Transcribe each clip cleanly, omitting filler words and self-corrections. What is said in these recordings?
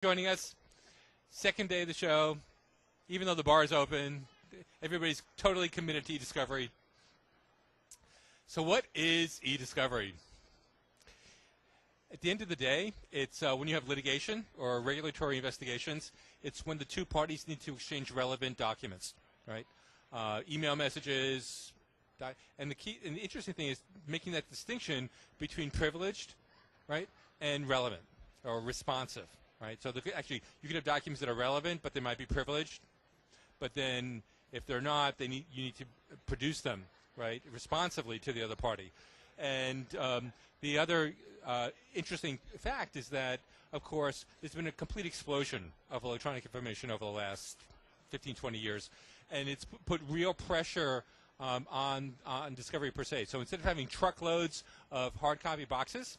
Joining us. Second day of the show. Even though the bar is open, everybody's totally committed to eDiscovery. So what is eDiscovery? At the end of the day, it's when you have litigation or regulatory investigations, it's when the two parties need to exchange relevant documents, right? Email messages, and the interesting thing is making that distinction between privileged, right, and relevant or responsive. Right, so actually, you can have documents that are relevant, but they might be privileged. But then, if they're not, you need to produce them, right, responsively to the other party. And the other interesting fact is that, of course, there's been a complete explosion of electronic information over the last 15, 20 years, and it's put real pressure on discovery per se. So instead of having truckloads of hard copy boxes,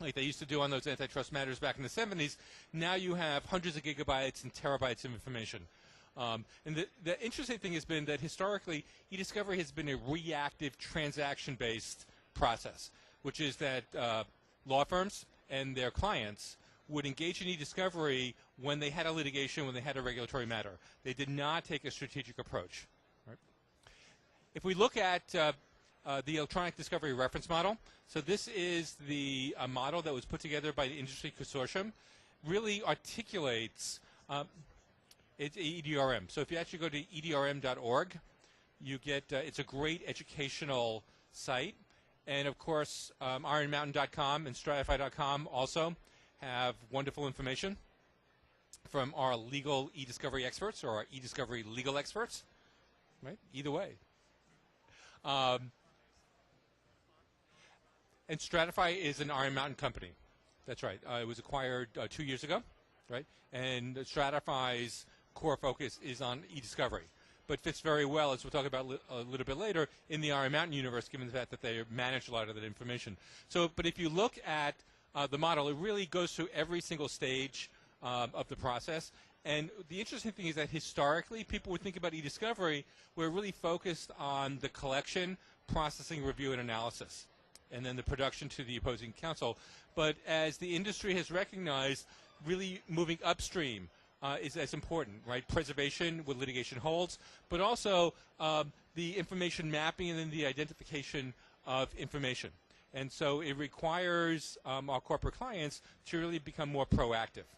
like they used to do on those antitrust matters back in the 70s, now you have hundreds of gigabytes and terabytes of information. And the interesting thing has been that historically, eDiscovery has been a reactive transaction-based process, which is that law firms and their clients would engage in eDiscovery when they had a litigation, when they had a regulatory matter. They did not take a strategic approach. Right? If we look at the electronic discovery reference model. So this is the model that was put together by the industry consortium. Really articulates it's EDRM. So if you actually go to edrm.org, you get it's a great educational site. And of course, ironmountain.com and stratify.com also have wonderful information from our legal eDiscovery experts or our eDiscovery legal experts. Right? Either way. And Stratify is an Iron Mountain company. That's right. It was acquired 2 years ago, right? And Stratify's core focus is on eDiscovery, but fits very well, as we'll talk about a little bit later, in the Iron Mountain universe, given the fact that they manage a lot of that information. So, but if you look at the model, it really goes through every single stage of the process. And the interesting thing is that historically, people would think about eDiscovery, we're really focused on the collection, processing, review, and analysis, and then the production to the opposing counsel. But as the industry has recognized, really moving upstream is as important, right? Preservation, what litigation holds, but also the information mapping and then the identification of information. And so it requires our corporate clients to really become more proactive,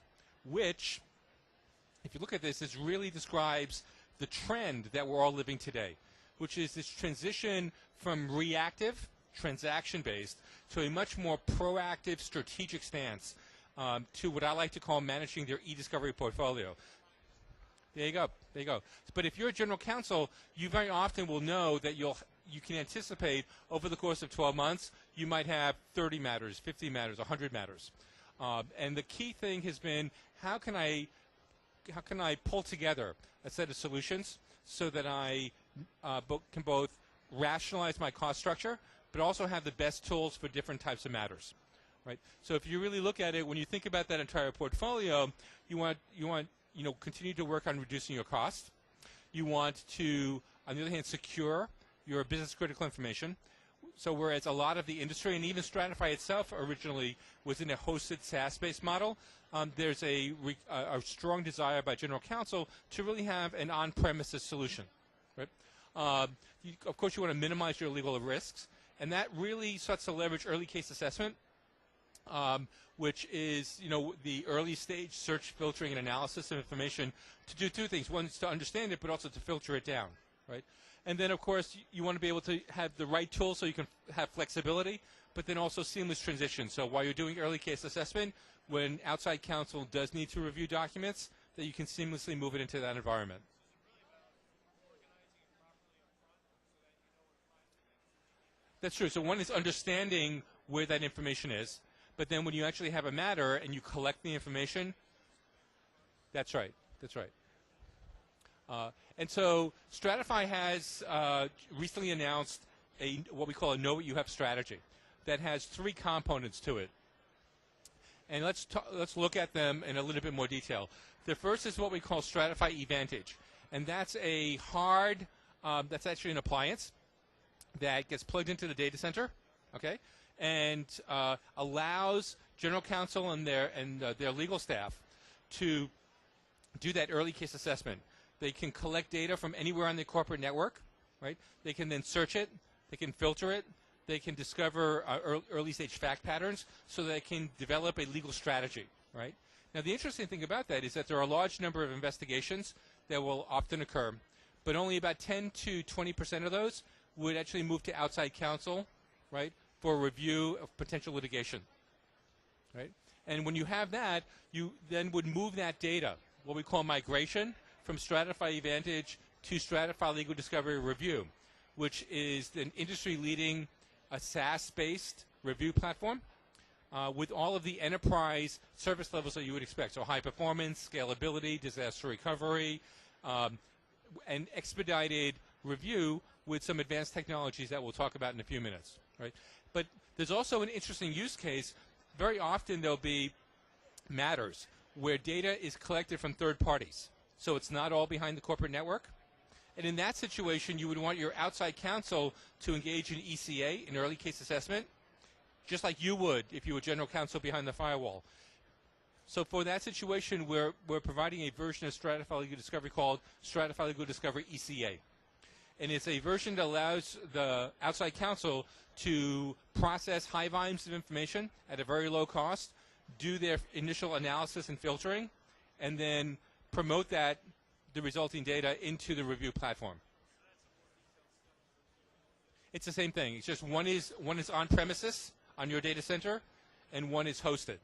which, if you look at this, this really describes the trend that we're all living today, which is this transition from reactive, transaction-based, to a much more proactive, strategic stance to what I like to call managing their eDiscovery portfolio. There you go. There you go. But if you're a general counsel, you very often will know that you can anticipate over the course of 12 months, you might have 30 matters, 50 matters, 100 matters. And the key thing has been, how can I pull together a set of solutions so that I can both rationalize my cost structure, but also have the best tools for different types of matters, right? So if you really look at it, when you think about that entire portfolio, you want continue to work on reducing your cost. You want to, on the other hand, secure your business critical information. So whereas a lot of the industry and even Stratify itself originally was in a hosted SaaS-based model, there's a strong desire by general counsel to really have an on-premises solution, right? Of course, you want to minimize your legal risks, and that really starts to leverage early case assessment, which is the early stage search, filtering, and analysis of information to do two things. One is to understand it, but also to filter it down, right? And then, of course, you want to be able to have the right tools so you can have flexibility, but then also seamless transition. So while you're doing early case assessment, when outside counsel does need to review documents, that you can seamlessly move it into that environment. That's true. So one is understanding where that information is, but then when you actually have a matter and you collect the information, that's right. That's right. And so Stratify has recently announced what we call a Know What You Have strategy that has 3 components to it. And let's look at them in a little bit more detail. The first is what we call Stratify eVantage, and that's that's actually an appliance that gets plugged into the data center, okay, and allows general counsel and their legal staff to do that early case assessment. They can collect data from anywhere on the corporate network, right? They can then search it, they can filter it, they can discover early stage fact patterns so they can develop a legal strategy, right? Now the interesting thing about that is that there are a large number of investigations that will often occur, but only about 10 to 20% of those would actually move to outside counsel, right, for review of potential litigation, right? And when you have that, you then would move that data, what we call migration, from Stratify Advantage to Stratify Legal Discovery Review, which is an industry-leading SaaS-based review platform with all of the enterprise service levels that you would expect. So high performance, scalability, disaster recovery, and expedited review with some advanced technologies that we'll talk about in a few minutes, right? But there's also an interesting use case. Very often there'll be matters where data is collected from third parties. So it's not all behind the corporate network. And in that situation, you would want your outside counsel to engage in ECA, in early case assessment, just like you would if you were general counsel behind the firewall. So for that situation, we're providing a version of Stratify Legal Discovery called Stratify Legal Discovery ECA. And it's a version that allows the outside counsel to process high volumes of information at a very low cost, do their initial analysis and filtering, and then promote the resulting data into the review platform. It's the same thing. It's just one is on premises on your data center, and one is hosted.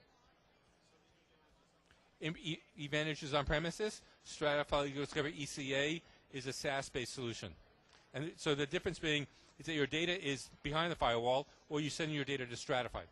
Advantage is on premises. Stratify Legal Discovery ECA is a SaaS-based solution. And so the difference being is that your data is behind the firewall, or you send your data to Stratify.